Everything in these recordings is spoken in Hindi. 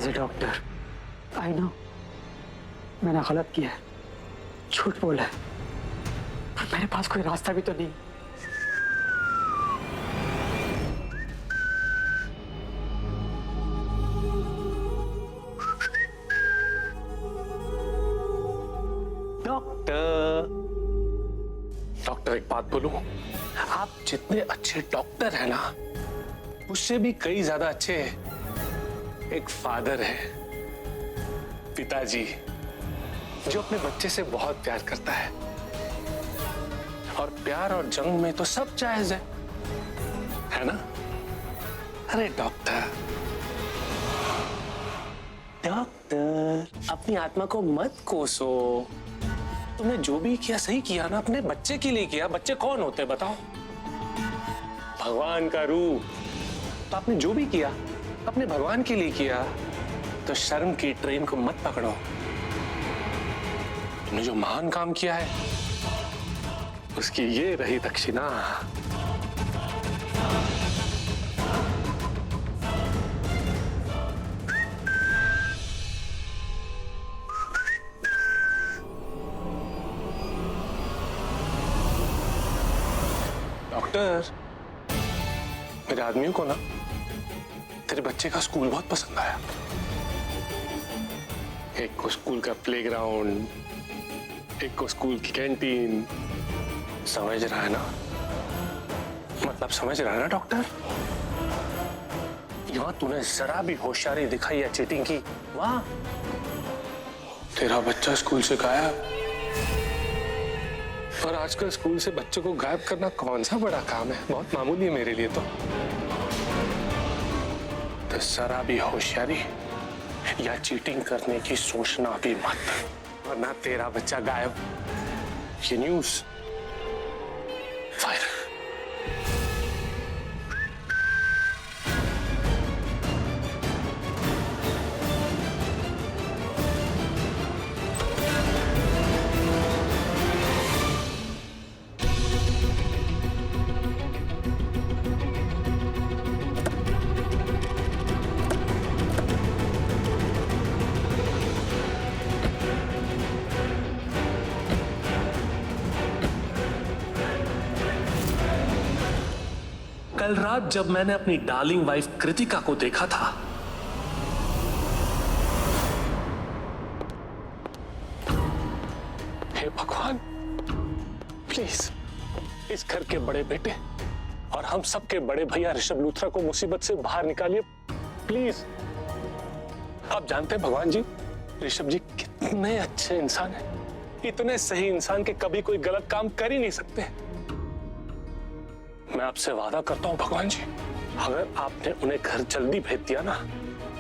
As a doctor I know मैंने गलत किया है, झूठ बोला है, पर मेरे पास कोई रास्ता भी तो नहीं। डॉक्टर एक बात बोलूं, आप जितने अच्छे डॉक्टर हैं ना, उससे भी कई ज्यादा अच्छे एक फादर है, पिताजी, जो अपने बच्चे से बहुत प्यार करता है। और प्यार और जंग में तो सब जायज है ना? अरे डॉक्टर अपनी आत्मा को मत कोसो। तुमने जो भी किया सही किया ना, अपने बच्चे के लिए किया। बच्चे कौन होते हैं बताओ? भगवान का रूप। तो आपने जो भी किया अपने भगवान के लिए किया, तो शर्म की ट्रेन को मत पकड़ो। तुमने जो महान काम किया है, उसकी ये रही दक्षिणा। डॉक्टर, मेरे आदमियों को ना तेरे बच्चे का स्कूल बहुत पसंद आया। एक को स्कूल का प्लेग्राउंड, एक को स्कूल की कैंटीन। समझ रहा है ना? मतलब समझ रहा है ना डॉक्टर? यहाँ तूने जरा भी होशियारी दिखाई या चीटिंग की, वाह, तेरा बच्चा स्कूल से गायब। और आजकल स्कूल से बच्चों को गायब करना कौन सा बड़ा काम है, बहुत मामूली है मेरे लिए तो जरा भी होशियारी या चीटिंग करने की सोचना भी मत, वरना तेरा बच्चा गायब। ये न्यूज़ फायर। कल रात जब मैंने अपनी डार्लिंग वाइफ कृतिका को देखा था, हे भगवान, प्लीज इस घर के बड़े बेटे और हम सबके बड़े भैया ऋषभ लूथरा को मुसीबत से बाहर निकालिए प्लीज। आप जानते हैं भगवान जी, ऋषभ जी कितने अच्छे इंसान हैं, इतने सही इंसान के कभी कोई गलत काम कर ही नहीं सकते। मैं आपसे वादा करता हूं भगवान जी, अगर आपने उन्हें घर जल्दी भेज दिया ना,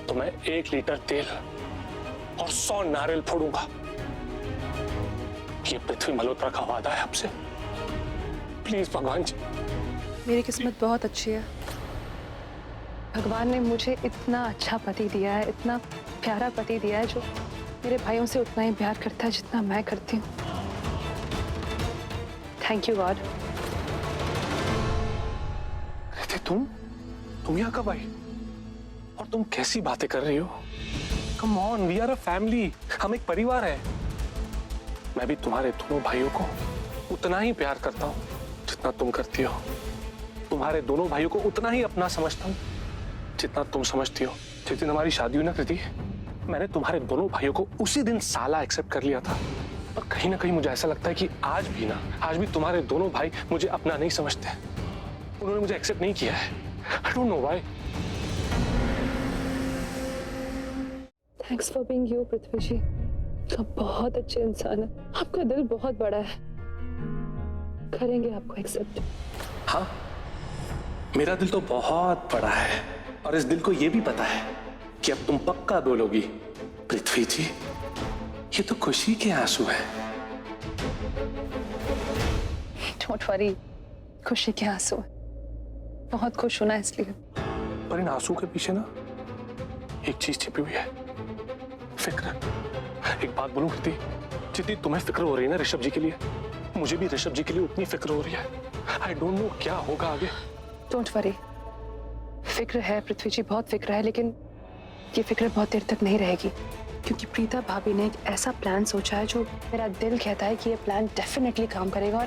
तो मैं 1 लीटर तेल और 100 नारियल फोड़ूंगा। ये पृथ्वी मल्होत्रा का वादा है आपसे, प्लीज भगवान जी। मेरी किस्मत बहुत अच्छी है, भगवान ने मुझे इतना अच्छा पति दिया है, इतना प्यारा पति दिया है, जो मेरे भाइयों से उतना ही प्यार करता है जितना मैं करती हूँ। Thank you God. तुम यहाँ कब आई? और तुम कैसी बातें कर रही हो? Come on, we are a family, हम एक परिवार है। मैं भी तुम्हारे दोनों भाइयों को उतना ही प्यार करता हूँ जितना तुम करती हो। तुम्हारे दोनों भाइयों को उतना ही अपना समझता हूँ जितना तुम समझती हो। जिस दिन हमारी शादी हुई ना कृति, मैंने तुम्हारे दोनों भाइयों को उसी दिन साला एक्सेप्ट कर लिया था। और कहीं ना कहीं मुझे ऐसा लगता है कि आज भी तुम्हारे दोनों भाई मुझे अपना नहीं समझते। उन्होंने मुझे एक्सेप्ट नहीं किया है। I don't know why. Thanks for being you Prithvi ji, आप बहुत अच्छे इंसान हैं, आपका दिल बहुत बड़ा है, करेंगे आपको एक्सेप्ट। हाँ, मेरा दिल तो बहुत बड़ा है, और इस दिल को ये भी पता है कि अब तुम पक्का बोलोगी पृथ्वी जी, ये तो खुशी के आंसू है। डोंट वरी, खुशी के आंसू है, बहुत खुश होना इसलिए। पर इन आंसू के पीछे ना एक चीज छिपी हुई है, फिक्र। एक बात बोलूं कृति, जितनी तुम्हें फिक्र हो रही है ना ऋषभ जी के लिए, मुझे भी ऋषभ जी के लिए उतनी फिक्र हो रही है। आई डोंट नो क्या होगा आगे। डोंट वरी, फिक्र है पृथ्वी जी, बहुत फिक्र है, लेकिन ये फिक्र बहुत देर तक नहीं रहेगी, क्योंकि प्रीता भाभी ने एक ऐसा प्लान सोचा है जो मेरा दिल कहता है कि ये प्लान डेफिनेटली काम करेगा और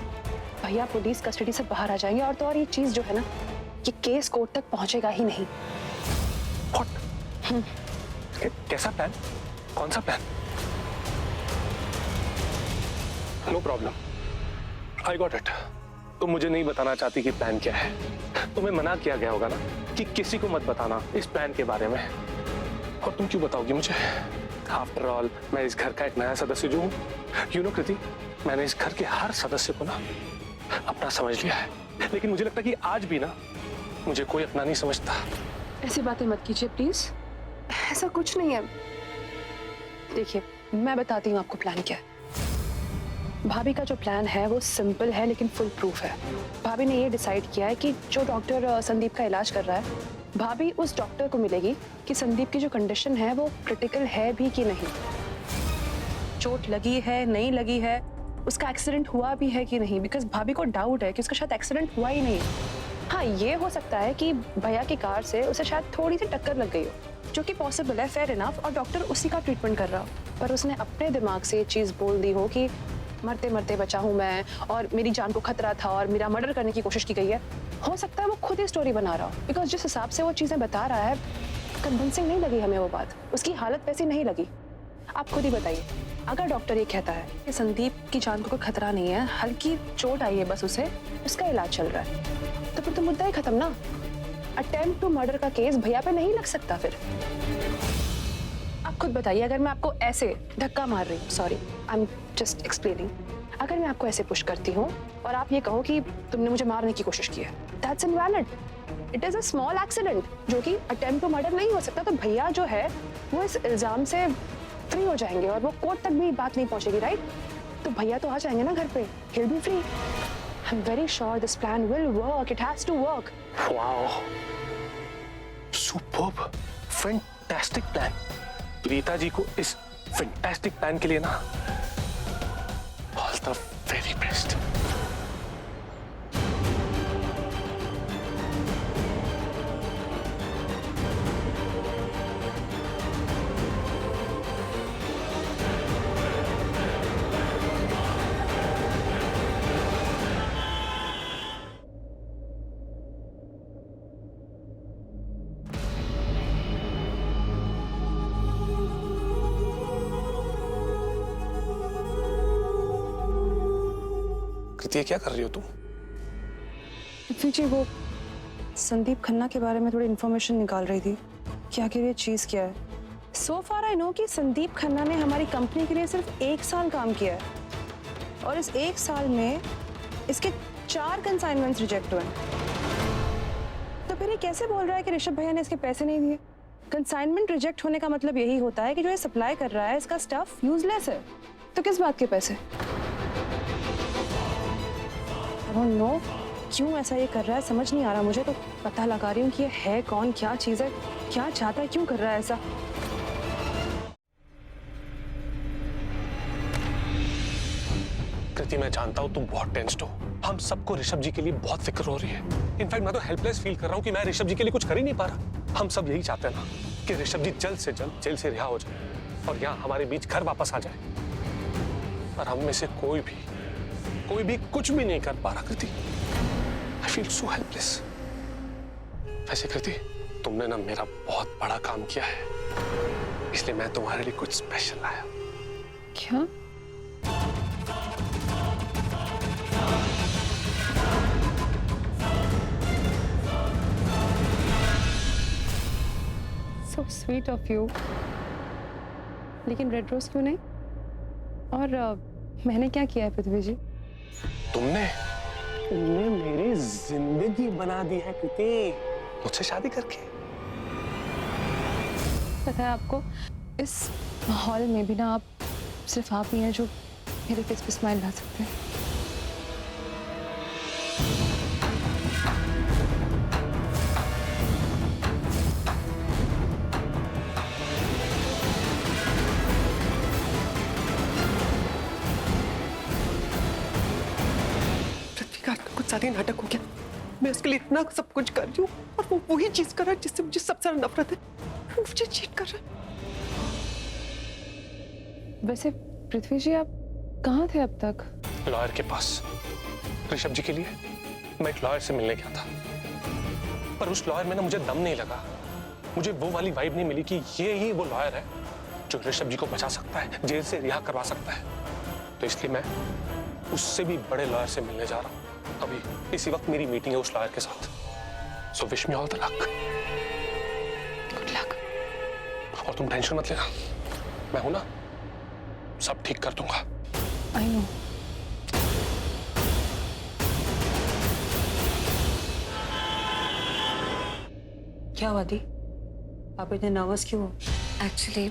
भैया पुलिस कस्टडी से बाहर आ जाएंगे। और ये चीज जो है ना, ये केस कोर्ट तक पहुंचेगा ही नहीं। कैसा प्लान? कौन सा plan? No problem, I got it. तुम मुझे नहीं बताना चाहती कि प्लान क्या है। तुम्हें मना किया गया होगा ना कि किसी को मत बताना इस प्लान के बारे में, और तुम क्यों बताओगी मुझे? आफ्टर ऑल मैं इस घर का एक नया सदस्य जो हूँ। यू नो कृति, मैंने इस घर के हर सदस्य को ना अपना समझ लिया है, लेकिन मुझे लगता है कि आज भी ना मुझे कोई अपना नहीं समझता। ऐसी बातें मत कीजिए प्लीज, ऐसा कुछ नहीं है। देखिए, मैं बताती हूँ आपको प्लान क्या है। भाभी का जो प्लान है वो सिंपल है लेकिन फुल प्रूफ है। भाभी ने ये डिसाइड किया है कि जो डॉक्टर संदीप का इलाज कर रहा है, भाभी उस डॉक्टर को मिलेगी कि संदीप की जो कंडीशन है वो क्रिटिकल है भी कि नहीं, चोट लगी है नहीं लगी है, उसका एक्सीडेंट हुआ भी है कि नहीं, बिकॉज भाभी को डाउट है कि उसका शायद एक्सीडेंट हुआ ही नहीं। हाँ, ये हो सकता है कि भैया की कार से उसे शायद थोड़ी सी टक्कर लग गई हो, जो कि पॉसिबल है, फेयर इनफ, और डॉक्टर उसी का ट्रीटमेंट कर रहा हो, पर उसने अपने दिमाग से ये चीज बोल दी हो कि मरते मरते बचा हूं मैं और मेरी जान को खतरा था और मेरा मर्डर करने की कोशिश की गई है। हो सकता है वो खुद ही स्टोरी बना रहा हो, बिकॉज जिस हिसाब से वो चीजें बता रहा है कन्विंसिंग नहीं लगी हमें वो बात, उसकी हालत वैसी नहीं लगी। आप खुद ही बताइए, अगर डॉक्टर ये कहता है कि संदीप की जान को कोई खतरा नहीं है, हल्की चोट आई है बस उसे, उसका इलाज चल रहा है, तो फिर तो मुद्दा ही खत्म ना। अटेम्प्ट टू मर्डर का केस भैया पे नहीं लग सकता फिर। आप खुद बताइए, अगर मैं आपको ऐसे धक्का मार रही हूँ, sorry I am just explaining, अगर मैं आपको ऐसे पुश करती हूँ और आप ये कहो कि तुमने मुझे मारने की कोशिश की है, that's invalid. It is a small accident जो कि अटेम्प्ट टू मर्डर नहीं हो सकता। तो भैया जो है वो इस इल्जाम से फ्री हो जाएंगे और वो कोर्ट तक भी बात नहीं पहुंचेगी, राइट? तो भैया तो आ जाएंगे ना घर पे, he'll be free. I'm very sure this plan will work. It has to work. Wow, superb, fantastic plan. Preeta ji को इस फैंटास्टिक प्लान के लिए ना ऑल द वेरी बेस्ट। कृति, क्या कर रही हो तुम? जी, वो संदीप खन्ना के बारे में थोड़ी इन्फॉर्मेशन निकाल रही थी कि आखिर ये चीज क्या है। सो फार आई नो कि संदीप खन्ना ने हमारी कंपनी के लिए सिर्फ 1 साल काम किया है और इस 1 साल में इसके 4 कंसाइनमेंट्स रिजेक्ट हुए। तो फिर ये कैसे बोल रहा है कि ऋषभ भैया ने इसके पैसे नहीं दिए? कंसाइनमेंट रिजेक्ट होने का मतलब यही होता है कि जो ये सप्लाई कर रहा है इसका स्टफ यूजलेस है। तो किस बात के पैसे? नो, क्यों ऐसा ये कर रहा है समझ नहीं आ रहा मुझे। तो पता लगा रही हूँ कि ये है कौन, क्या चीज है, क्या चाहता है, क्यों कर रहा है ऐसा। कृति, मैं जानता हूँ तुम बहुत टेंस्ड हो। हम सबको ऋषभ जी के लिए बहुत फिक्र हो रही है। इनफैक्ट मैं तो हेल्पलेस फील कर रहा हूँ कि मैं ऋषभ जी के लिए कुछ कर ही नहीं पा रहा। हम सब यही चाहते हैं ना कि ऋषभ जी जल्द से जल्द जेल से रिहा हो जाए और यहाँ हमारे बीच घर वापस आ जाए, पर हम में से कोई भी कुछ भी नहीं कर पा रहा। कृति, आई फील सो हेल्पलेस। वैसे कृति, तुमने ना मेरा बहुत बड़ा काम किया है, इसलिए मैं तुम्हारे लिए कुछ स्पेशल लाया। क्या? So sweet of you. लेकिन रेड रोज क्यों नहीं? और मैंने क्या किया है पृथ्वी जी? तुमने मेरी जिंदगी बना दी है कृति, मुझसे शादी करके। पता है आपको, इस माहौल में भी ना आप सिर्फ आप ही हैं जो मेरे फेस पे स्माइल ला सकते हैं। कुछ ज्यादा नाटक हो गया। मैं उसके लिए इतना सब कुछ कर रही हूँ और वो वही चीज कर रहा है जिससे मुझे सबसे ज्यादा नफरत है। वो मुझे चीट कर रहा है। वैसे पृथ्वी जी आप कहाँ थे अब तक? लॉयर के पास। ऋषभ जी के लिए मैं एक लॉयर से मिलने गया था, पर उस लॉयर में ना मुझे दम नहीं लगा। मुझे वो वाली वाइब नहीं मिली कि ये ही वो लॉयर है जो ऋषभ जी को बचा सकता है, जेल से रिहा करवा सकता है। तो इसलिए मैं उससे भी बड़े लॉयर से मिलने जा रहा हूँ। अभी इसी वक्त मेरी मीटिंग है उस लॉयर के साथ। So wish me all the luck. Good luck. और तुम टेंशन मत लेना, मैं हूं ना, सब ठीक कर दूंगा। I know. क्या हुआ दी? आप इतने नर्वस क्यों हो? एक्चुअली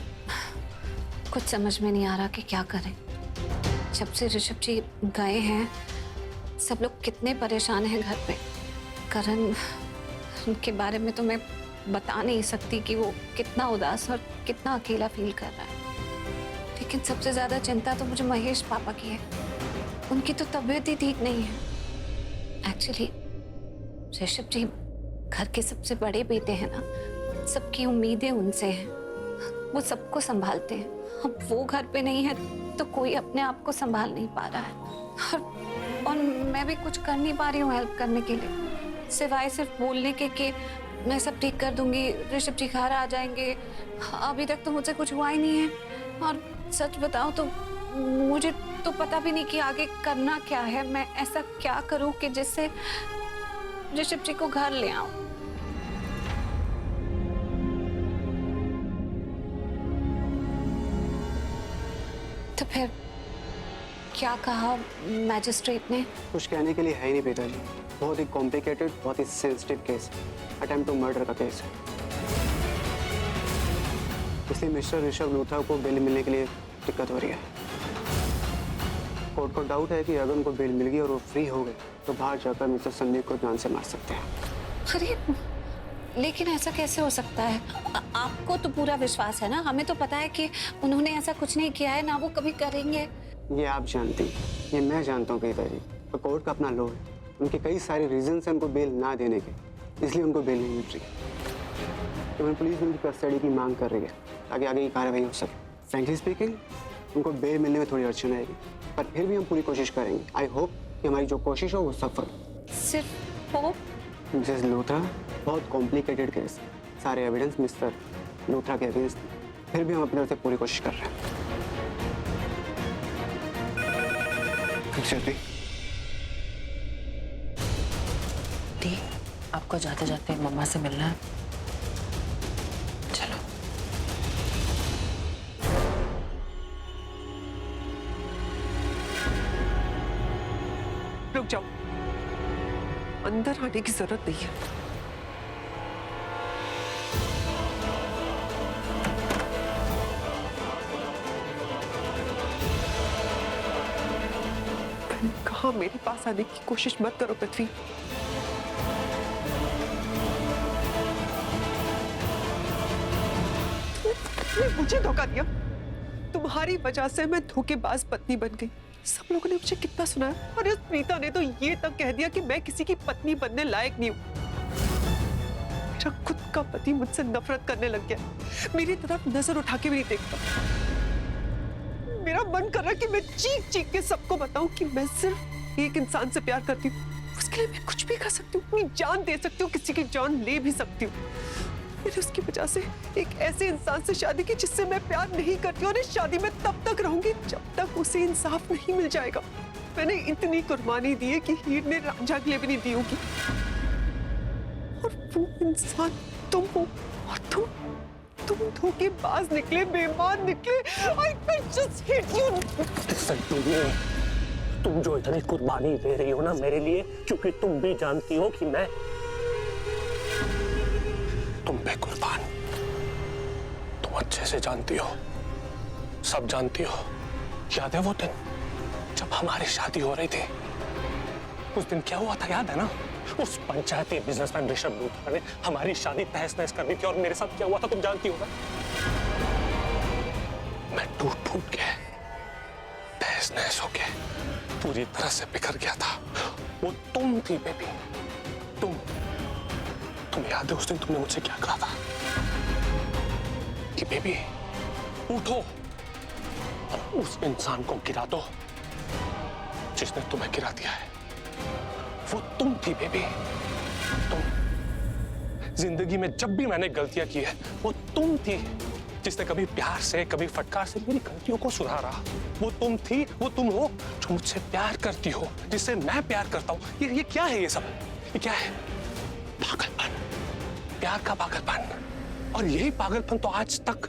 कुछ समझ में नहीं आ रहा कि क्या करें। जब से ऋषभ जी गए हैं सब लोग कितने परेशान हैं घर पे। करण, उनके बारे में तो मैं बता नहीं सकती कि वो कितना उदास और कितना अकेला फील कर रहा है। लेकिन सबसे ज्यादा चिंता तो मुझे महेश पापा की है। उनकी तो तबीयत ही ठीक नहीं है। एक्चुअली ऋषभ जी घर के सबसे बड़े बेटे हैं ना, सबकी उम्मीदें उनसे हैं। वो सबको संभालते हैं। अब वो घर पे नहीं है तो कोई अपने आप को संभाल नहीं पा रहा है। और मैं भी कुछ कर नहीं पा रही हूँ हेल्प करने के लिए, सिवाय सिर्फ बोलने के कि मैं सब ठीक कर दूंगी, ऋषभ जी घर आ जाएंगे। अभी तक तो मुझसे कुछ हुआ ही नहीं है। और सच बताऊं तो मुझे तो पता भी नहीं कि आगे करना क्या है। मैं ऐसा क्या करूं कि जिससे ऋषभ जी को घर ले आऊं। तो फिर क्या कहा मैजिस्ट्रेट ने? कुछ कहने के लिए है ही नहीं पिताजी। बहुत ही कॉम्प्लिकेटेड, बहुत ही sensitive case, attempt to murder का केस है। इसलिए मिस्टर ऋषभ लूथरा को बेल मिलने के लिए दिक्कत हो रही है। कोर्ट को डाउट है कि अगर उनको बेल मिल गई और वो फ्री हो गए तो बाहर जाकर मिस्टर संदीप को जान से मार सकते हैं। अरे लेकिन ऐसा कैसे हो सकता है? आपको तो पूरा विश्वास है ना, हमें तो पता है कि उन्होंने ऐसा कुछ नहीं किया है, ना वो कभी करेंगे। ये आप जानती, ये मैं जानता हूँ पिताजी। तो कोर्ट का अपना लॉ है, उनके कई सारे रीजन है उनको बेल ना देने के, इसलिए उनको बेल नहीं मिल रही। तो पुलिस उनकी कस्टडी की मांग कर रही है ताकि आगे की कार्रवाई हो सके। फ्रैंकली स्पीकिंग, उनको बेल मिलने में थोड़ी अड़चन आएगी, पर फिर भी हम पूरी कोशिश करेंगे। आई होप कि हमारी जो कोशिश हो वो सफल। सिर्फ होप? मिसेस लूथरा, बहुत कॉम्प्लिकेटेड केस, सारे एविडेंस मिस्टर लूथरा के अगेंस्ट, फिर भी हम अपनी तरफ से पूरी कोशिश कर रहे हैं। दी, आपको जाते जाते मम्मा से मिलना है। चलो। रुक जाओ, अंदर आने की जरूरत नहीं है। मैंने कहा मेरे पास आने की कोशिश मत करो पृथ्वी। तुमने मुझे धोखा दिया। तुम्हारी वजह से मैं धोखेबाज पत्नी बन गई। सब लोगों ने मुझे कितना सुनाया, और इस प्रीता ने तो ये तक कह दिया कि मैं किसी की पत्नी बनने लायक नहीं हूँ। मेरा खुद का पति मुझसे नफरत करने लग गया, मेरी तरफ नजर उठा के भी नहीं देखता। मेरा मन कर रहा है कि मैं चीख चीख के सबको बताऊं कि मैं सिर्फ एक इंसान से प्यार करती हूँ। उसके लिए मैं कुछ भी कर सकती हूँ, अपनी जान दे सकती हूँ, किसी की जान ले भी सकती हूँ। मैंने उसकी वजह से एक ऐसे इंसान से शादी की जिससे मैं प्यार नहीं करती, और इस शादी में तब तक रहूंगी जब तक उसे इंसाफ नहीं मिल जाएगा। मैंने इतनी कुर्बानी दी है कि हीर ने रांझा के लिए भी नहीं दी होगी। और वो इंसान तुम हो, और तुम धोखेबाज निकले, बेईमान निकले। I just hate you. तुम जो इतनी कुर्बानी दे रही हो ना मेरे लिए, क्योंकि तुम भी जानती हो कि मैं तुम बेकुर्बान, तुम अच्छे से जानती हो, सब जानती हो। याद है वो दिन जब हमारी शादी हो रही थी? उस दिन क्या हुआ था याद है ना? उस पंचायती बिजनेसमैन ऋषभ लूथरा ने हमारी शादी तहस नहस करनी थी, और मेरे साथ क्या हुआ था तुम जानती हो ना? मैं टूट फूट के, तहस नहस होके पूरी तरह से बिखर गया था। वो तुम थी बेबी, तुम याद है उस दिन तुमने मुझसे क्या कहा था? कि बेबी उठो और उस इंसान को गिरा दो जिसने तुम्हें गिरा दिया है। वो तुम थी बेबी, तुम। जिंदगी में जब भी मैंने गलतियां की है वो तुम थी जिसने कभी प्यार से कभी फटकार से मेरी गलतियों को सुधारा। वो तुम थी, वो तुम हो जो मुझसे प्यार करती हो, जिससे मैं प्यार करता हूँ। ये क्या है? ये सब ये क्या है? पागलपन, प्यार का पागलपन। और यही पागलपन तो आज तक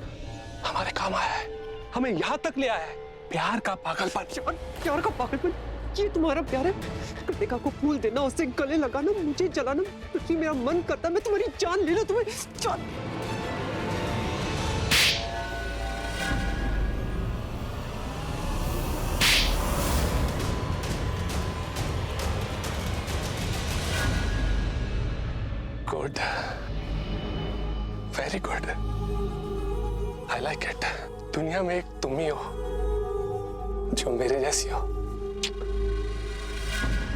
हमारे काम आया है, हमें यहाँ तक ले आया है। प्यार का पागलपन। प्यार का पागलपन? ये तुम्हारा प्यार है? कृतिका को फूल देना, उससे गले लगाना, मुझे जलाना, क्योंकि मेरा मन करता मैं तुम्हारी जान ले लूं, तुम्हें जान। Good, very good, I like it. दुनिया में एक तुम ही हो जो मेरे जैसी हो।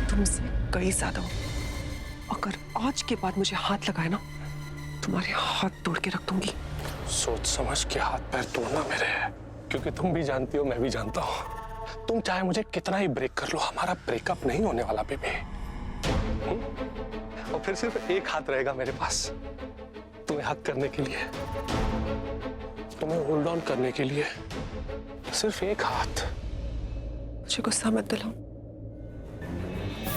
तुमसे कई ज्यादा हो। अगर आज के बाद मुझे हाथ लगाए ना, तुम्हारे हाथ तोड़ के रख दूंगी। सोच समझ के हाथ पैर तोड़ना मेरे है, क्योंकि तुम भी जानती हो, मैं भी जानता हूँ। तुम चाहे मुझे कितना ही ब्रेक कर लो, हमारा ब्रेकअप नहीं होने वाला बेबी। और फिर सिर्फ एक हाथ रहेगा मेरे पास तुम्हें हक करने के लिए, तुम्हें होल्ड ऑन करने के लिए। सिर्फ एक हाथ। मुझे गुस्सा मत दिलाओ।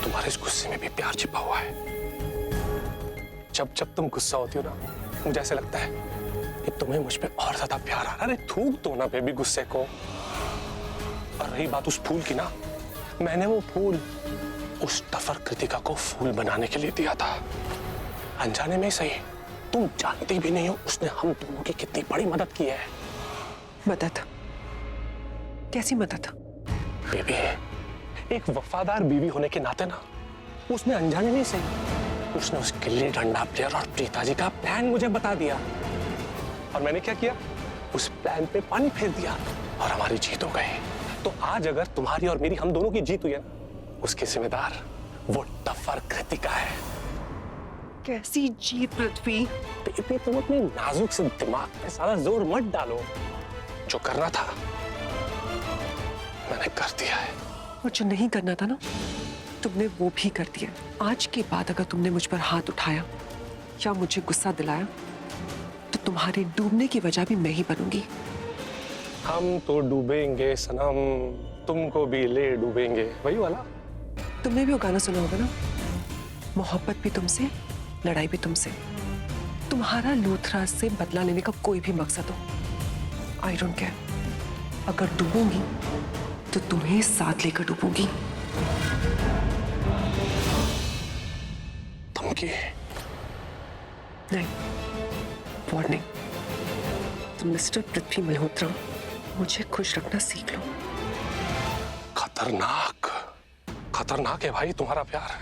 तुम्हारे इस गुस्से में भी प्यार छिपा हुआ है। जब जब तुम गुस्सा होती हो ना, मुझे ऐसे लगता है कि तुम्हें मुझ पे और ज्यादा प्यार आ रहा है। अरे थूक दो ना बेबी गुस्से को। और रही बात उस फूल की ना, मैंने वो फूल उस टफर कृतिका को फूल बनाने के लिए दिया था, अनजाने में सही। तुम जानती भी नहीं हो उसने हम दोनों की कितनी बड़ी मदद की है। मदद? कैसी मदद? बेबी, एक वफादार बीवी होने के नाते ना, उसने अनजाने में सही, उसने उस गिल्ली डंडा प्लेयर और प्रीता जी का प्लान मुझे बता दिया। और मैंने क्या किया? उस प्लान पे पानी फेर दिया और हमारी जीत हो गई। तो आज अगर तुम्हारी और मेरी, हम दोनों की जीत हुई है ना, उसके जिम्मेदार वो टफर कृतिका है। कैसी जीत पृथ्वी? बेबी, तुम अपने नाजुक से दिमाग पे सारा जोर मत डालो। जो करना था मैंने कर दिया है। और जो नहीं करना था ना, तुमने वो भी कर दिया। आज के बाद अगर तुमने मुझ पर हाथ उठाया या मुझे गुस्सा दिलाया, तो तुम्हारे डूबने की वजह भी मैं ही बनूंगी। हम तो डूबेंगे सनम, तुमको भी ले डूबेंगे, वही वाला। तुमने भी वो गाना सुना होगा ना, मोहब्बत भी तुमसे, लड़ाई भी तुमसे। तुम्हारा लूथराज से बदला लेने का कोई भी मकसद हो, आई डोंट केयर। अगर डूबूंगी तो तुम्हें साथ लेकर डूबूंगी। धमकी? नहीं, वार्निंग। तुम मिस्टर पृथ्वी मल्होत्रा, मुझे खुश रखना सीख लो। खतरनाक, खतरनाक है भाई तुम्हारा प्यार।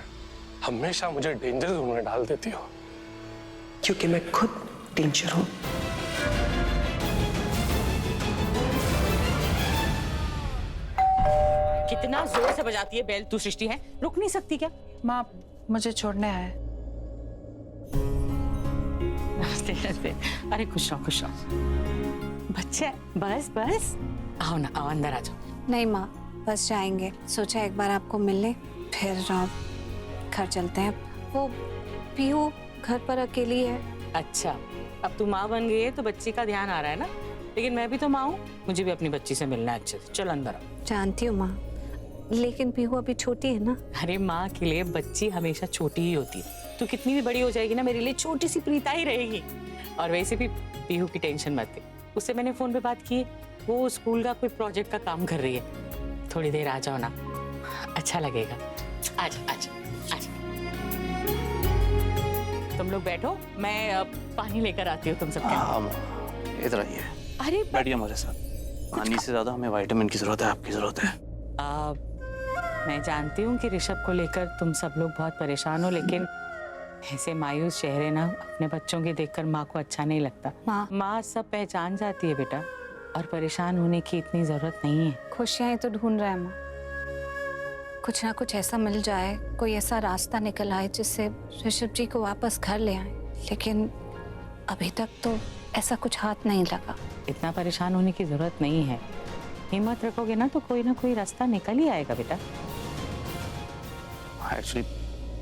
हमेशा मुझे डेंजर जोन में डाल देती हो। क्योंकि मैं खुद डेंजर हूं। कितना जोर से बजाती है बेल तू सृष्टि, है रुक नहीं सकती क्या? माँ मुझे छोड़ने आए। नमस्ते नमस्ते। अरे खुश रहो खुश रहो। बच्चे बस बस आओ ना, आओ अंदर आ जाओ। नहीं माँ, बस जाएंगे। सोचा एक बार आपको मिल ले, फिर घर चलते हैं। वो पीहू घर पर अकेली है। अच्छा, अब तू माँ बन गई है तो बच्ची का ध्यान आ रहा है ना, लेकिन मैं भी तो माँ हूँ, मुझे भी अपनी बच्ची से मिलना है अच्छे से। चल अंदर आओ। जानती हूँ माँ, लेकिन पीहू अभी छोटी है ना। अरे माँ के लिए बच्ची हमेशा छोटी ही होती है। तू कितनी भी बड़ी हो जाएगी ना, मेरे लिए छोटी सी प्रीता ही रहेगी। और वैसे भी पीहू की टेंशन मत ले, उससे मैंने फोन पे बात की है, वो स्कूल का कोई प्रोजेक्ट का काम कर रही है। थोड़ी देर आ जाओ ना, अच्छा लगेगा। आजा आजा आजा। तुम लोग बैठो, मैं पानी लेकर आती हूँ तुम सबके। इधर आइए। अरे बैठिए हमारे साथ। पानी से ज्यादा हमें विटामिन की जरूरत है, आपकी जरूरत है। मैं जानती हूँ कि ऋषभ को लेकर तुम सब लोग बहुत परेशान हो, लेकिन ऐसे मायूस चेहरे ना अपने बच्चों के देखकर माँ को अच्छा नहीं लगता। माँ सब पहचान जाती है बेटा, और परेशान होने की इतनी जरूरत नहीं है। खुशियाँ ही तो ढूंढ रहे हैं माँ। कुछ ना कुछ ऐसा मिल जाए, कोई ऐसा रास्ता निकल आए जिससे ऋषभ जी को वापस घर ले आए। लेकिन अभी तक तो ऐसा कुछ हाथ नहीं लगा। इतना परेशान होने की जरूरत नहीं है। हिम्मत रखोगे ना तो कोई रास्ता निकल ही आएगा बेटा। एक्चुअली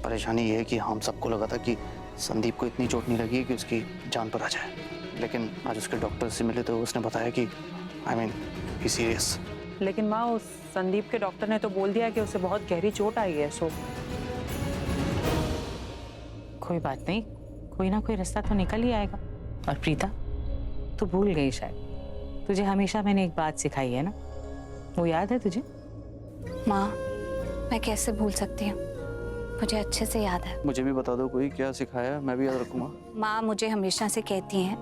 परेशानी ये है कि हम सबको लगा था कि संदीप को इतनी चोट नहीं लगी है कि उसकी जान पर आ जाए, लेकिन आज उसके डॉक्टर से मिले तो उसने बताया कि ही सीरियस। लेकिन माँ, उस संदीप के डॉक्टर ने तो बोल दिया कि उसे बहुत गहरी चोट आई है। सो कोई बात नहीं, कोई ना कोई रास्ता तो निकल ही आएगा। और प्रीता, तू भूल गई शायद, तुझे हमेशा मैंने एक बात सिखाई है ना, वो याद है तुझे? माँ, मैं कैसे भूल सकती हूँ, मुझे अच्छे से याद है। मुझे भी बता दो कोई क्या सिखाया, मैं भी याद रखूंगा। माँ मुझे हमेशा से कहती हैं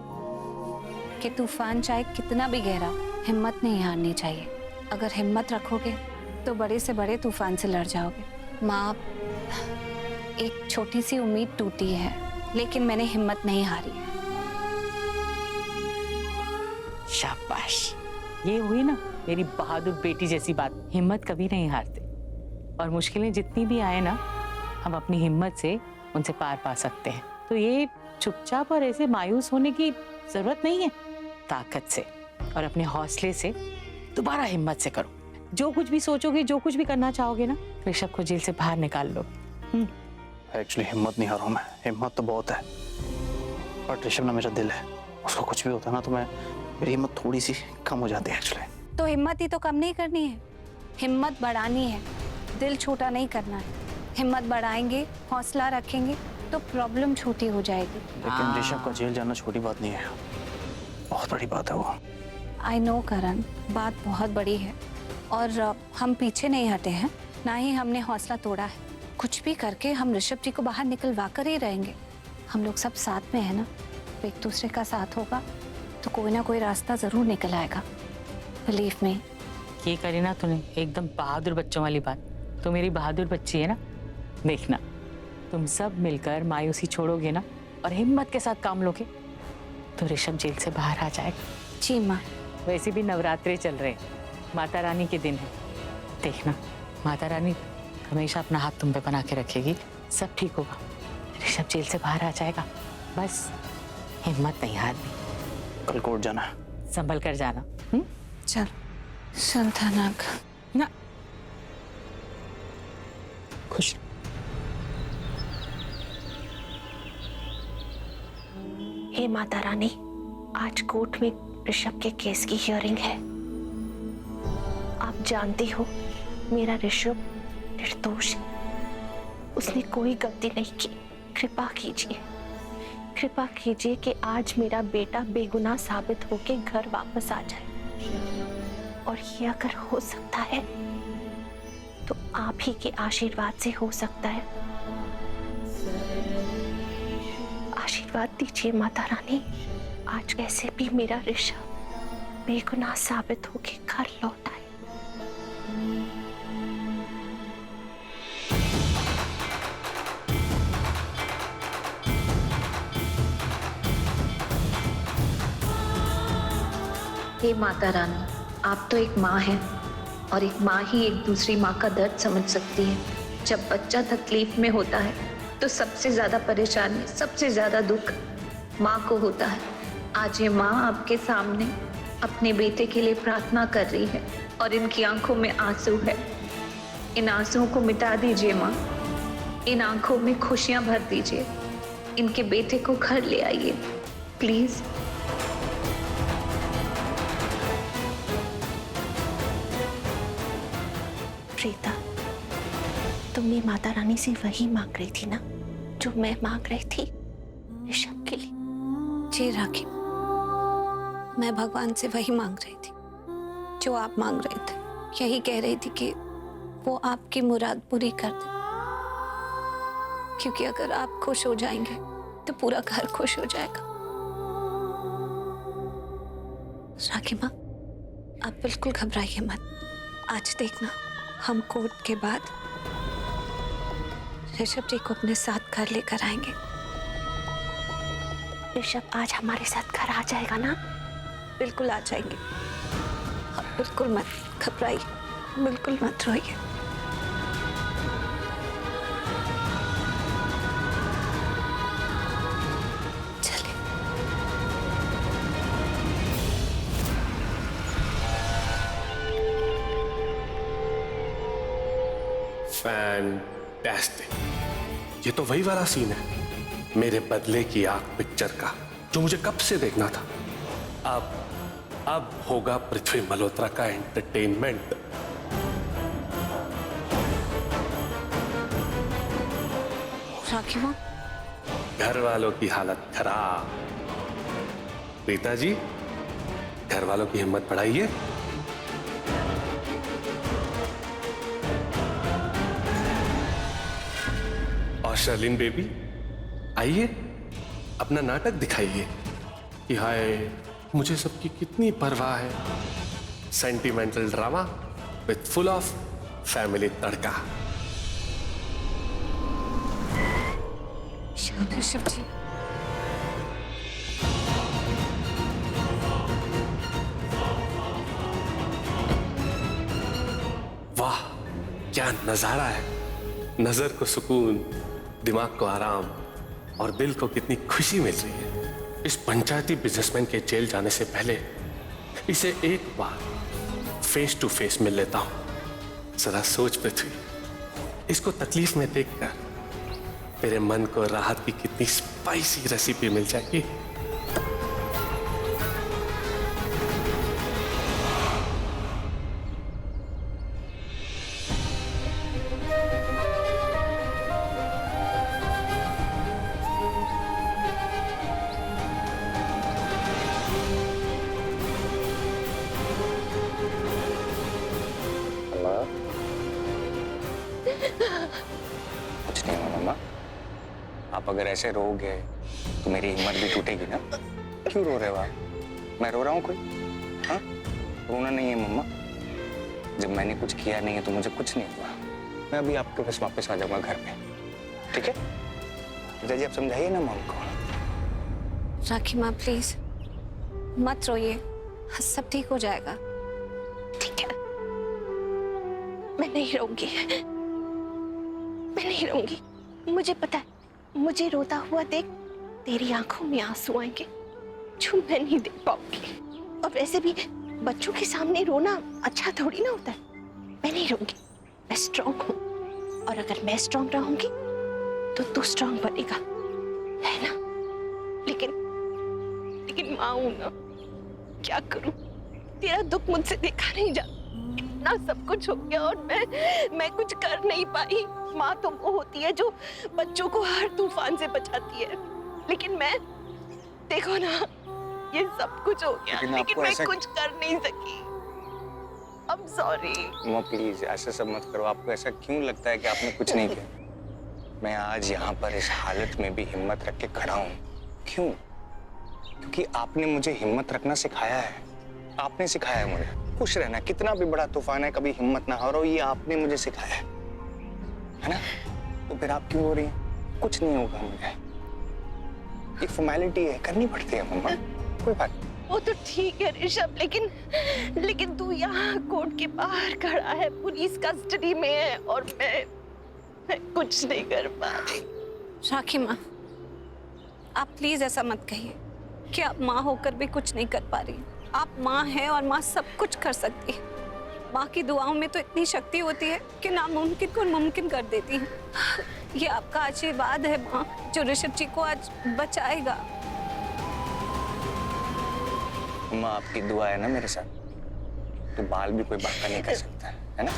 कि तूफान चाहे कितना भी गहरा, हिम्मत नहीं हारनी चाहिए। अगर हिम्मत रखोगे तो बड़े से बड़े तूफान से लड़ जाओगे। माँ, एक छोटी सी उम्मीद टूटी है, लेकिन मैंने हिम्मत नहीं हारी। शाबाश, ये हुई ना मेरी बहादुर बेटी जैसी बात। हिम्मत कभी नहीं हारते, और मुश्किलें जितनी भी आए ना, हम अपनी हिम्मत से उनसे पार पा सकते हैं। तो ये चुपचाप और ऐसे मायूस होने की जरूरत नहीं है। ताकत से और अपने हौसले से दोबारा हिम्मत से करो। जो कुछ भी सोचोगे, जो कुछ भी करना चाहोगे ना, ऋषभ को जेल से बाहर निकाल लो। एक्चुअली हिम्मत नहीं हारा हूं मैं, हिम्मत तो बहुत है, पर ऋषभ ना मेरा दिल है, उसको कुछ भी होता है ना तो मेरी हिम्मत थोड़ी सी कम हो जाती है एक्चुअली। तो हिम्मत ही तो कम नहीं करनी है, हिम्मत बढ़ानी है, दिल छोटा नहीं करना है। हिम्मत बढ़ाएंगे, हौसला रखेंगे तो प्रॉब्लम छोटी हो जाएगी। लेकिन ऋषभ का जेल जाना छोटी बात नहीं है, बहुत बड़ी बात है वो। आई नो करण, बात बहुत बड़ी है और हम पीछे नहीं हटे हैं, ना ही हमने हौसला तोड़ा है। कुछ भी करके हम ऋषभ जी को बाहर निकलवा कर ही रहेंगे। हम लोग सब साथ में है ना, तो एक दूसरे का साथ होगा तो कोई ना कोई रास्ता जरूर निकल आएगा। Believe me. ये करी ना तूने एकदम बहादुर बच्चों वाली बात। तो मेरी बहादुर बच्ची है ना, देखना तुम सब मिलकर मायूसी छोड़ोगे ना और हिम्मत के साथ काम लोगे तो ऋषभ जेल से बाहर आ जाएगा। जी माँ। वैसे भी नवरात्रे चल रहे हैं, माता रानी के दिन है। देखना, माता रानी हमेशा अपना हाथ तुम पे बना के रखेगी, सब ठीक होगा। ऋषभ जेल से बाहर आ जाएगा, बस हिम्मत नहीं हारनी। कल कोर्ट जाना है, संभल कर जाना। चल संतनाक ना खुश। हे माता रानी, आज कोर्ट में ऋषभ के केस की हियरिंग है। आप जानती हो मेरा ऋषभ निर्दोष है, उसने कोई गलती नहीं की। कृपा कीजिए कि आज मेरा बेटा बेगुनाह साबित होकर घर वापस आ जाए। और ये अगर हो सकता है तो आप ही के आशीर्वाद से हो सकता है। आशीर्वाद दीजिए माता रानी, आज कैसे भी मेरा ऋषभ बेगुनाह साबित होकर घर लौट आए। हे माता रानी, आप तो एक माँ हैं और एक माँ ही एक दूसरी माँ का दर्द समझ सकती है। जब बच्चा तकलीफ में होता है तो सबसे ज्यादा परेशानी, सबसे ज्यादा दुख माँ को होता है। आज ये माँ आपके सामने अपने बेटे के लिए प्रार्थना कर रही है और इनकी आंखों में आंसू है। इन आंसुओं को मिटा दीजिए माँ, इन आंखों में खुशियां भर दीजिए। इनके बेटे को घर ले आइए प्लीज। प्रीता, तुमने माता रानी से वही मांग रही थी ना जो मैं मांग रही थी ऋषभ के लिए? जी राखी, मैं भगवान से वही मांग रही थी जो आप मांग रहे थे। यही कह रही थी कि वो आपकी मुराद पूरी कर दे, क्योंकि अगर आप खुश हो जाएंगे तो पूरा घर खुश हो जाएगा। राखी माँ, आप बिल्कुल घबराइए मत। आज देखना, हम कोर्ट के बाद ऋषभ जी को अपने साथ घर लेकर आएंगे। ऋषभ आज हमारे साथ घर आ जाएगा ना? बिल्कुल आ जाएंगे, आप बिल्कुल मत घबराइए, बिल्कुल मत रोइए। चलिए। फैंटास्टिक। ये तो वही वाला सीन है मेरे बदले की आग पिक्चर का, जो मुझे कब से देखना था। अब होगा पृथ्वी मल्होत्रा का एंटरटेनमेंट। राखी माँ, घर वालों की हालत खराब। रीता जी, घर वालों की हिम्मत बढ़ाइए। और शर्लिन बेबी, आइए अपना नाटक दिखाइए कि हाय मुझे सबकी कितनी परवाह है। Sentimental drama with full of family तड़का। ऋषभ जी, वाह क्या नजारा है। नजर को सुकून, दिमाग को आराम और दिल को कितनी खुशी मिल रही है। इस पंचायती बिजनेसमैन के जेल जाने से पहले इसे एक बार फेस टू फेस मिल लेता हूं। जरा सोच पृथ्वी, इसको तकलीफ में देखकर तेरे मन को राहत की कितनी स्पाइसी रेसिपी मिल जाएगी। कुछ नहीं हुआ मम्मा। आप अगर ऐसे रोओगे तो मेरी हिम्मत भी टूटेगी ना। क्यों रो रहे हो आप? मैं रो रहा हूँ कोई? हाँ, रोना नहीं है मम्मा। जब मैंने कुछ किया नहीं है तो मुझे कुछ नहीं हुआ। मैं अभी आपके पास वापस आ जाऊंगा घर पे, ठीक है? जी आप समझाइए ना मम्मी को। राखी माँ प्लीज मत रोइए, सब ठीक हो जाएगा। ठीक है, मैं नहीं रहूंगी, मैं नहीं रहूंगी। मुझे पता है, मुझे रोता हुआ देख तेरी आंखों में आंसू आएंगे जो मैं नहीं देख पाऊंगी। और वैसे भी बच्चों के सामने रोना अच्छा थोड़ी ना होता है। मैं नहीं रहूंगी, मैं स्ट्रांग हूँ। और अगर मैं स्ट्रांग रहूंगी तो तू स्ट्रांग बनेगा, है ना? लेकिन माँ हूं ना, क्या करूं? तेरा दुख मुझसे देखा नहीं जाता। इतना सब कुछ हो गया और मैं कुछ कर नहीं पाई। माँ तो वो होती है जो बच्चों को हर तूफान से बचाती है, लेकिन मैं, देखो ना, ये सब कुछ हो गया लेकिन मैं कुछ कर नहीं सकी। I'm sorry। माँ प्लीज ऐसा सब मत करो। आपको ऐसा क्यों लगता है कि आपने कुछ नहीं किया? मैं आज यहाँ पर इस हालत में भी हिम्मत रख के खड़ा हूँ। क्यों? क्योंकि आपने मुझे हिम्मत रखना सिखाया है। आपने सिखाया है मुझे खुश रहना। कितना भी बड़ा तूफान है, कभी हिम्मत ना हारो, ये आपने मुझे सिखाया है ना? तो फिर आप क्यों रो रही हैं? कुछ नहीं होगा मुझे। ये फॉर्मेलिटी है, करनी पड़ती है मम्मा, कोई बात नहीं। वो तो ठीक है ऋषभ, लेकिन तू यहाँ कोर्ट के बाहर खड़ा है, पुलिस कस्टडी में है और मैं कुछ नहीं कर पा रही। राखी माँ, आप प्लीज ऐसा मत कहिए कि आप माँ होकर भी कुछ नहीं कर पा रही। आप माँ हैं और माँ सब कुछ कर सकती है। माँ की दुआओं में तो इतनी शक्ति होती है कि नामुमकिन को मुमकिन कर देती है। ये आपका आशीर्वाद है माँ, जो ऋषभ जी को आज बचाएगा। माँ आपकी दुआ है ना मेरे साथ, तो बाल भी कोई बाका नहीं कर सकता है ना?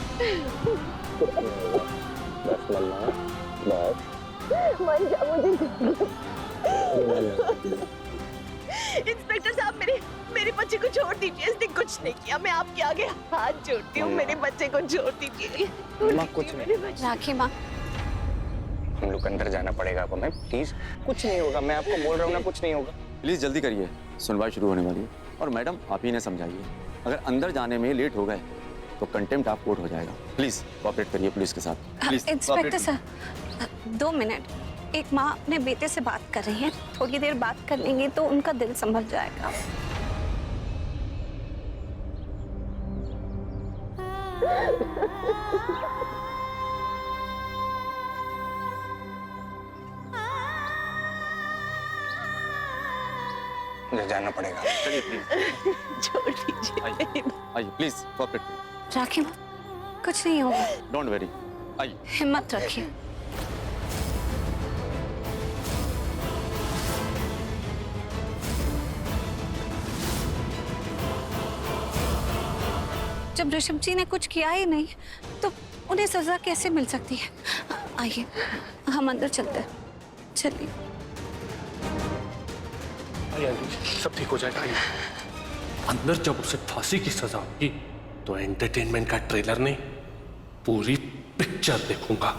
बस मम्मा, बस। मान जा मुझे। इंस्पेक्टर साहब, मेरे बच्चे को छोड़ दीजिए। इसने कुछ नहीं किया। मैं आपके आगे हाथ जोड़ती हूँ, मेरे बच्चे को छोड़ दीजिए। माँ कुछ नहीं। राखी माँ, हम लोग अंदर जाना पड़ेगा आपको। मैं प्लीज, कुछ नहीं होगा। मैं आपको बोल रहा हूँ ना, कुछ नहीं होगा। प्लीज जल्दी करिए, सुनवाई शुरू होने वाली है। और मैडम आप ही ने समझाइए, अगर अंदर जाने में लेट हो गए तो कंटेम्प्ट ऑफ कोर्ट हो जाएगा। प्लीज कोऑपरेट करिए पुलिस के साथ। Please inspector sir, 2 minute. एक माँ अपने बेटे से बात कर रही है, थोड़ी देर बात कर लेंगे तो उनका दिल संभल जाएगा। मुझे जाना पड़ेगा। चलिए प्लीज, छोड़ दीजिए। आइए प्लीज कोऑपरेट करिए। राखी माँ, कुछ नहीं होगा। डोंट वरी, आइए। हिम्मत रखिए। जब ऋषभ जी ने कुछ किया ही नहीं तो उन्हें सजा कैसे मिल सकती है? आइए हम अंदर चलते हैं। चलिए। आइए आंटी, सब ठीक हो जाएगा। आइए। अंदर जब उसे फांसी की सजा होगी तो एंटरटेनमेंट का ट्रेलर नहीं, पूरी पिक्चर देखूंगा।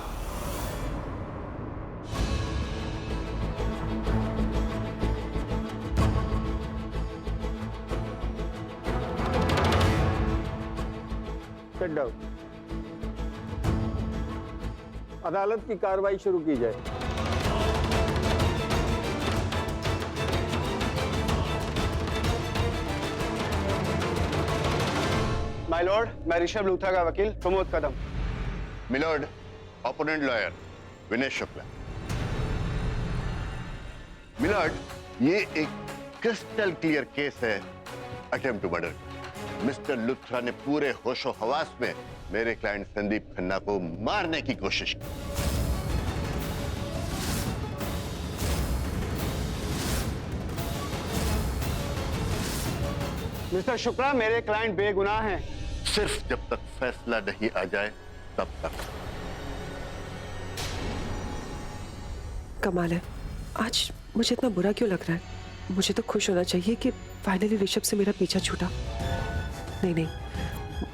Sit down. अदालत की कार्रवाई शुरू की जाए। माय लॉर्ड, मैं ऋषभ लूथरा का वकील Pramod Kadam. Milord, opponent lawyer Vinay Shukla. Milord, ये एक क्रिस्टल क्लियर केस है attempt to murder. Mister Luthra ने पूरे होशो हवास में मेरे क्लाइंट संदीप खन्ना को मारने की कोशिश की। मिस्टर शुक्ला, मेरे क्लाइंट बेगुनाह हैं। सिर्फ जब तक फैसला नहीं आ जाए तब तक। कमाल है, आज मुझे इतना बुरा क्यों लग रहा है? मुझे तो खुश होना चाहिए कि फाइनली ऋषभ से मेरा पीछा छूटा। नहीं नहीं,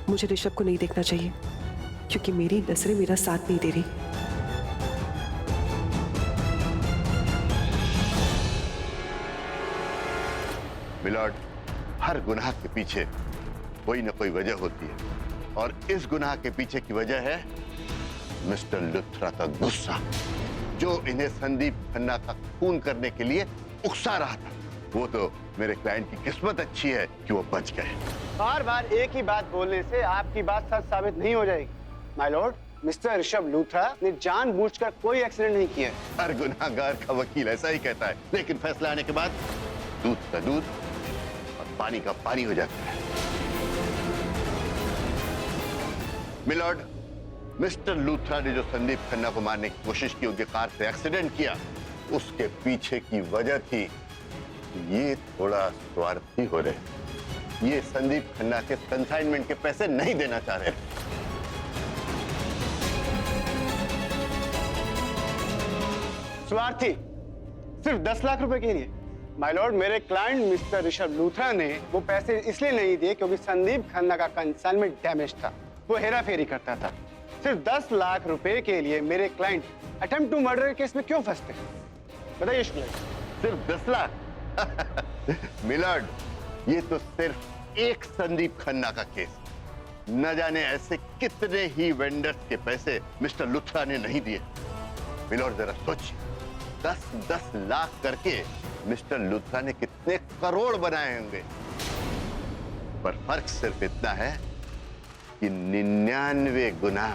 मुझे ऋषभ को नहीं देखना चाहिए क्योंकि मेरी नजरें मेरा साथ नहीं दे रही। मिलॉर्ड, हर गुनाह के पीछे कोई ना कोई वजह होती है और इस गुनाह के पीछे की वजह है मिस्टर लूथरा का गुस्सा, जो इन्हें संदीप खन्ना का खून करने के लिए उकसा रहा था। वो तो मेरे क्लाइंट की किस्मत अच्छी है कि वो बच गए। बार बार एक ही बात बोलने से आपकी बात सच साबित नहीं हो जाएगी। My Lord, mister Rishabh Luthra ने जानबूझकर कोई एक्सीडेंट नहीं किया। हर गुनाहगार का वकील ऐसा ही कहता है, लेकिन फैसला आने के बाद दूध का दूध और पानी का पानी हो जाता है। मिलॉर्ड, मिस्टर लूथरा ने जो संदीप खन्ना को मारने की कोशिश की, उनकी कार से एक्सीडेंट किया, उसके पीछे की वजह थी ये थोड़ा स्वार्थी हो रहे। ये संदीप खन्ना के कंसाइनमेंट के पैसे नहीं देना चाह रहे। स्वार्थी सिर्फ 10 लाख रुपए के लिए? माय लॉर्ड, मेरे क्लाइंट मिस्टर ऋषभ लूथरा ने वो पैसे इसलिए नहीं दिए क्योंकि संदीप खन्ना का कंसाइनमेंट डैमेज था, वो हेरा फेरी करता था। सिर्फ 10 लाख रुपए के लिए मेरे client attempt to murder case में क्यों फंसते हैं? बताइए शुक्ला। सिर्फ 10 लाख? मिलॉर्ड, ये तो सिर्फ एक संदीप खन्ना का केस। न जाने ऐसे कितने ही वेंडर्स के पैसे मिस्टर लूथरा ने नहीं दिए। मिलॉर्ड, जरा सोचिए, 10-10 लाख करके मिस्टर लूथरा ने कितने करोड़ बनाए होंगे। पर फर्क सिर्फ इतना है कि 99 गुनाह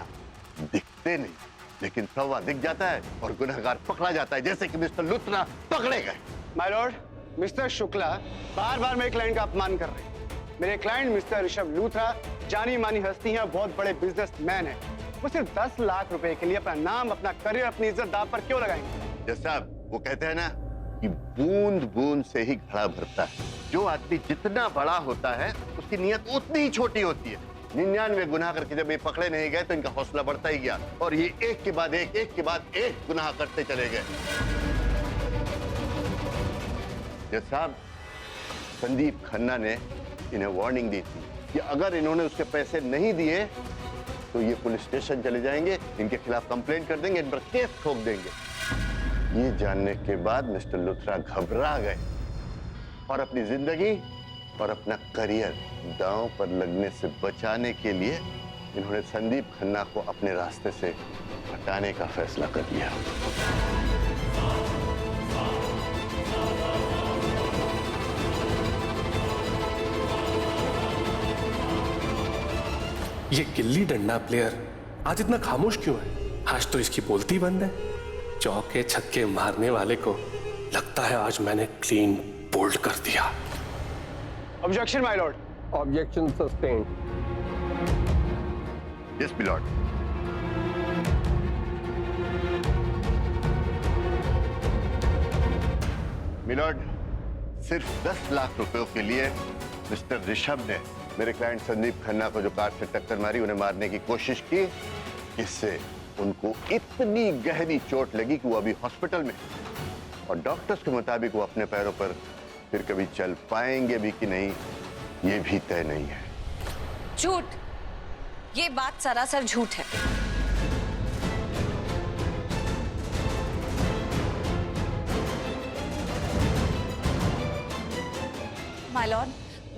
दिखते नहीं, लेकिन सवा दिख जाता है और गुनहगार पकड़ा जाता है, जैसे कि मिस्टर लूथरा पकड़े गए। माय लॉर्ड, मिस्टर शुक्ला बार बार मेरे क्लाइंट का अपमान कर रहे हैं। मेरे क्लाइंट मिस्टर ऋषभ लूथरा जानी मानी हस्ती हैं, बहुत बड़े बिजनेसमैन हैं। वो सिर्फ 10 लाख रुपए के लिए अपना नाम, अपना करियर, अपनी इज्जत दांव पर क्यों लगाएंगे? जैसा वो कहते हैं ना कि बूंद बूंद से ही घड़ा भरता है। जो आदमी जितना बड़ा होता है उसकी नीयत उतनी ही छोटी होती है। 99 गुनाह करके जब ये पकड़े नहीं गए तो इनका हौसला बढ़ता ही गया और ये एक के बाद एक गुनाह करते चले गए। साहब, संदीप खन्ना ने इन्हें वार्निंग दी थी कि अगर इन्होंने उसके पैसे नहीं दिए तो ये पुलिस स्टेशन चले जाएंगे, इनके खिलाफ कंप्लेंट कर देंगे, इन पर केस ठोक देंगे। ये जानने के बाद मिस्टर लूथरा घबरा गए और अपनी जिंदगी और अपना करियर दांव पर लगने से बचाने के लिए इन्होंने संदीप खन्ना को अपने रास्ते से हटाने का फैसला कर लिया। ये गिल्ली डंडा प्लेयर आज इतना खामोश क्यों है? आज तो इसकी बोलती बंद है। चौके छक्के मारने वाले को लगता है आज मैंने क्लीन बोल्ड कर दिया। Objection my lord. Objection sustained. Yes milord. Milord, सिर्फ 10 लाख रुपयों के लिए मिस्टर ऋषभ ने मेरे क्लाइंट संदीप खन्ना को जो कार से टक्कर मारी, उन्हें मारने की कोशिश की, जिससे उनको इतनी गहरी चोट लगी कि वो अभी हॉस्पिटल में, और डॉक्टर्स के मुताबिक वो अपने पैरों पर फिर कभी चल पाएंगे भी कि नहीं, ये भी तय नहीं है। झूठ, ये बात सरासर झूठ है। माय लॉर्ड,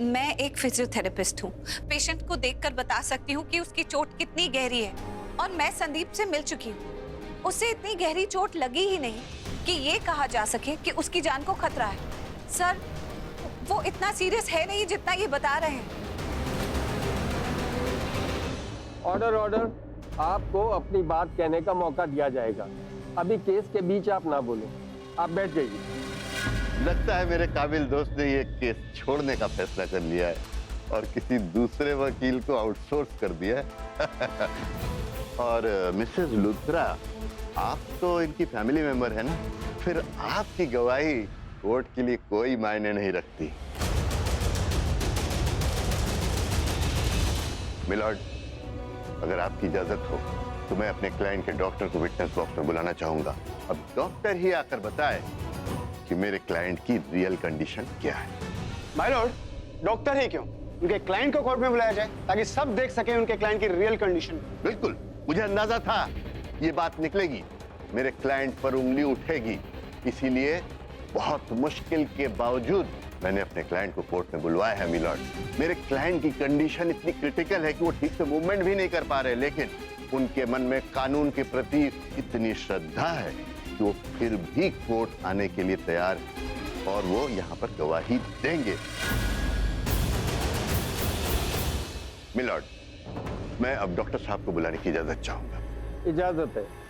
मैं एक फिजियोथेरेपिस्ट हूँ। पेशेंट को देखकर बता सकती हूँ कि उसकी चोट कितनी गहरी है, और मैं संदीप से मिल चुकी हूँ। उसे इतनी गहरी चोट लगी ही नहीं कि ये कहा जा सके कि उसकी जान को खतरा है। सर, वो इतना सीरियस है नहीं जितना ये बता रहे हैं। ऑर्डर ऑर्डर, आपको अपनी बात कहने का मौका दिया जाएगा। अभी केस के बीच आप ना बोलो, आप बैठ जाइए। लगता है मेरे काबिल दोस्त ने ये केस छोड़ने का फैसला कर लिया है और किसी दूसरे वकील को आउटसोर्स कर दिया है। और मिसेस लुथरा, आप तो इनकी फैमिली मेंबर है ना, फिर आपकी गवाही कोर्ट के लिए कोई मायने नहीं रखती। मिलॉर्ड, अगर आपकी इजाजत हो तो मैं अपने क्लाइंट के डॉक्टर को विटनेस बॉक्स में बुलाना चाहूंगा। अब डॉक्टर ही आकर बताए कि मेरे क्लाइंट की रियल कंडीशन क्या है। माय लॉर्ड, डॉक्टर ही क्यों, उनके क्लाइंट को कोर्ट में बुलाया जाए ताकि सब देख सके उनके क्लाइंट की रियल कंडीशन। बिल्कुल, मुझे अंदाजा था ये बात निकलेगी, मेरे क्लाइंट पर उंगली उठेगी, इसीलिए बहुत मुश्किल के बावजूद मैंने अपने क्लाइंट को कोर्ट में बुलवाया है। मिलॉर्ड, मेरे क्लाइंट की कंडीशन इतनी क्रिटिकल है कि वो ठीक से मूवमेंट भी नहीं कर पा रहे, लेकिन उनके मन में कानून के प्रति इतनी श्रद्धा है कि वो फिर भी कोर्ट आने के लिए तैयार है और वो यहाँ पर गवाही देंगे। मिलॉर्ड, मैं अब डॉक्टर साहब को बुलाने की इजाजत चाहूंगा। इजाजत है।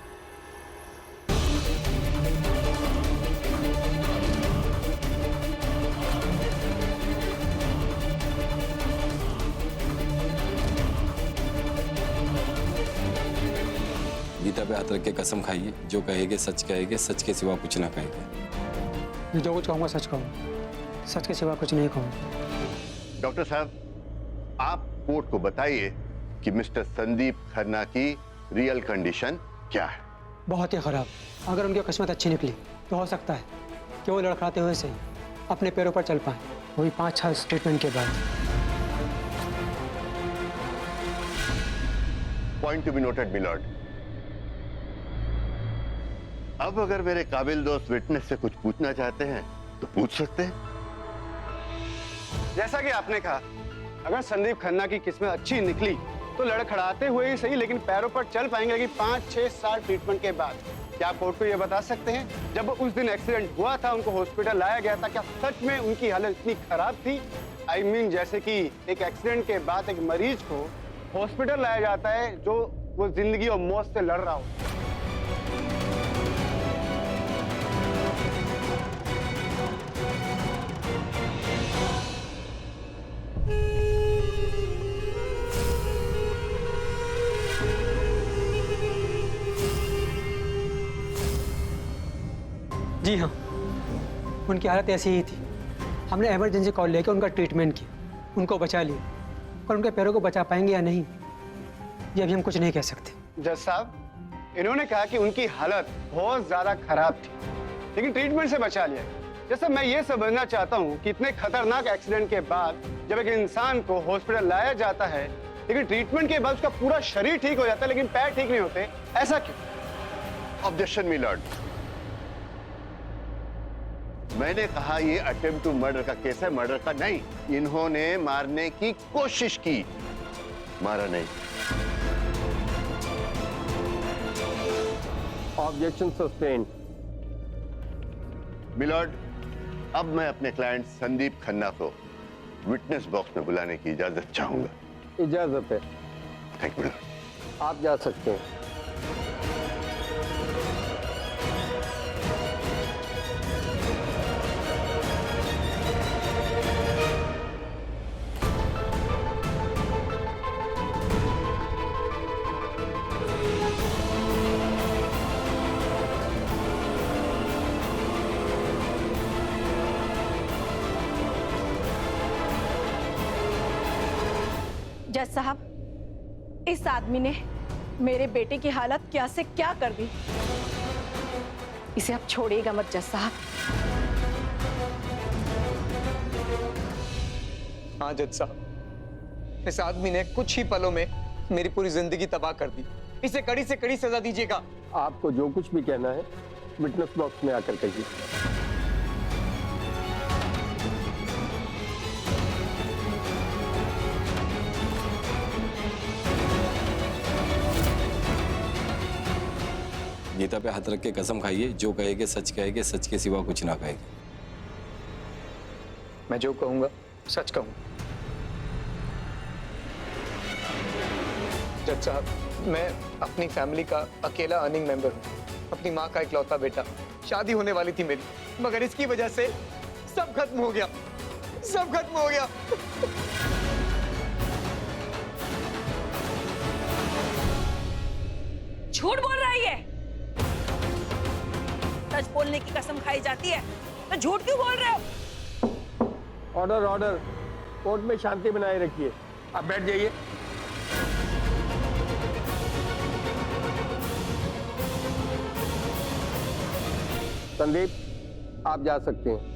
गीता पे हाथ रख के कसम खाइए, जो कहेंगे सच कहेंगे, सच के सिवा कुछ ना कहेंगे। मैं जो कुछ कहूँगा सच कहूँगा, सच के सिवा कुछ नहीं कहूँगा। डॉक्टर साहब, आप कोर्ट को बताइए कि मिस्टर संदीप खन्ना की रियल कंडीशन क्या है। बहुत ही खराब। अगर उनकी किस्मत अच्छी निकली तो हो सकता है कि वो लड़खड़ाते हुए से अपने पैरों पर चल पाए, वो भी 5-6 ट्रीटमेंट के बाद। Point to be noted milord. अब अगर मेरे काबिल दोस्त विटनेस से कुछ पूछना चाहते हैं तो पूछ सकते हैं। जैसा कि आपने कहा, अगर संदीप खन्ना की किस्मत अच्छी निकली तो लड़खड़ाते हुए ही सही, लेकिन पैरों पर चल पाएंगे, लेकिन 5-6 साल ट्रीटमेंट के बाद। क्या आप कोर्ट को यह बता सकते हैं, जब उस दिन एक्सीडेंट हुआ था, उनको हॉस्पिटल लाया गया था, क्या सच में उनकी हालत इतनी खराब थी? आई मीन, जैसे कि एक एक्सीडेंट के बाद एक मरीज को हॉस्पिटल लाया जाता है जो वो जिंदगी और मौत से लड़ रहा हो। जी हाँ, उनकी हालत ऐसी ही थी। हमने इमरजेंसी कॉल लेकर उनका ट्रीटमेंट किया, उनको बचा लिया, पर उनके पैरों को बचा पाएंगे या नहीं, ये अभी हम कुछ नहीं कह सकते। जज साहब, इन्होंने कहा कि उनकी हालत बहुत ज्यादा खराब थी, लेकिन ट्रीटमेंट से बचा लिया। जैसे मैं ये समझना चाहता हूँ कि इतने खतरनाक एक्सीडेंट के बाद जब एक इंसान को हॉस्पिटल लाया जाता है, लेकिन ट्रीटमेंट के बाद उसका पूरा शरीर ठीक हो जाता है लेकिन पैर ठीक नहीं होते, ऐसा क्यों? ऑब्जेक्शन मिलॉर्ड, मैंने कहा ये अटेम्प्ट टू मर्डर का केस है, मर्डर का नहीं। इन्होंने मारने की कोशिश की, मारा नहीं। Objection sustained. मिलॉर्ड, अब मैं अपने क्लाइंट संदीप खन्ना को विटनेस बॉक्स में बुलाने की इजाजत चाहूंगा। इजाजत है। Thank you milord. आप जा सकते हैं। जज साहब, इस आदमी ने मेरे बेटे की हालत क्या से क्या कर दी। इसे आप छोड़िएगा मत जज साहब। हाँ जज साहब, इस आदमी ने कुछ ही पलों में मेरी पूरी जिंदगी तबाह कर दी। इसे कड़ी से कड़ी सजा दीजिएगा। आपको जो कुछ भी कहना है विटनेस बॉक्स में आकर कहिए। गीता पे हाथ रख के कसम खाइए, जो कहेंगे सच कहेंगे, सच के सिवा कुछ ना कहेंगे। मैं जो कहूंगा सच कहूंगा। जज साहब, मैं अपनी फैमिली का अकेला अर्निंग मेंबर हूँ, अपनी माँ का इकलौता बेटा। शादी होने वाली थी मेरी, मगर इसकी वजह से सब खत्म हो गया, सब खत्म हो गया। झूठ बोल रहा है ये। सच बोलने की कसम खाई जाती है तो झूठ क्यों बोल रहे हो? ऑर्डर ऑर्डर, कोर्ट में शांति बनाए रखिए। आप बैठ जाइए। संदीप, आप जा सकते हैं।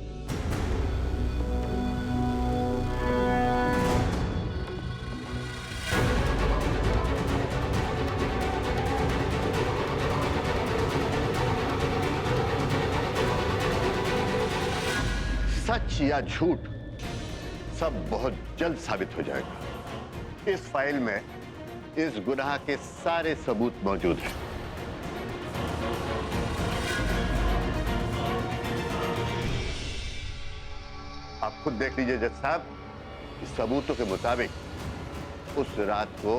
सच या झूठ सब बहुत जल्द साबित हो जाएगा। इस फाइल में इस गुनाह के सारे सबूत मौजूद हैं। आप खुद देख लीजिए जज साहब, इस सबूतों के मुताबिक उस रात को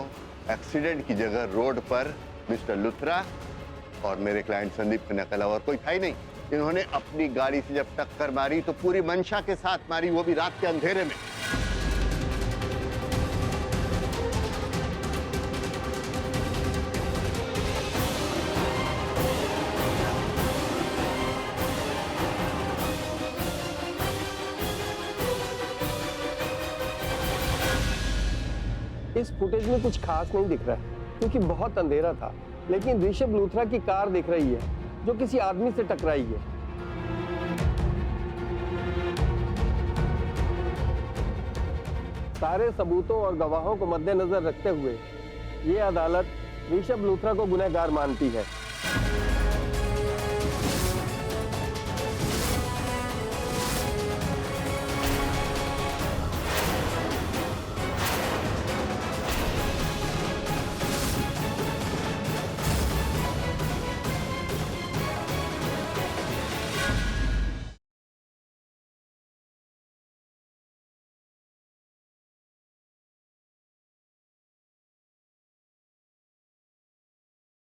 एक्सीडेंट की जगह रोड पर मिस्टर लुथरा और मेरे क्लाइंट संदीप के अलावा और कोई था ही नहीं। इन्होंने अपनी गाड़ी से जब टक्कर मारी तो पूरी मंशा के साथ मारी, वो भी रात के अंधेरे में। इस फुटेज में कुछ खास नहीं दिख रहा है क्योंकि बहुत अंधेरा था, लेकिन ऋषभ लूथरा की कार दिख रही है जो किसी आदमी से टकराई है। सारे सबूतों और गवाहों को मद्देनजर रखते हुए ये अदालत ऋषभ लूथरा को गुनहगार मानती है।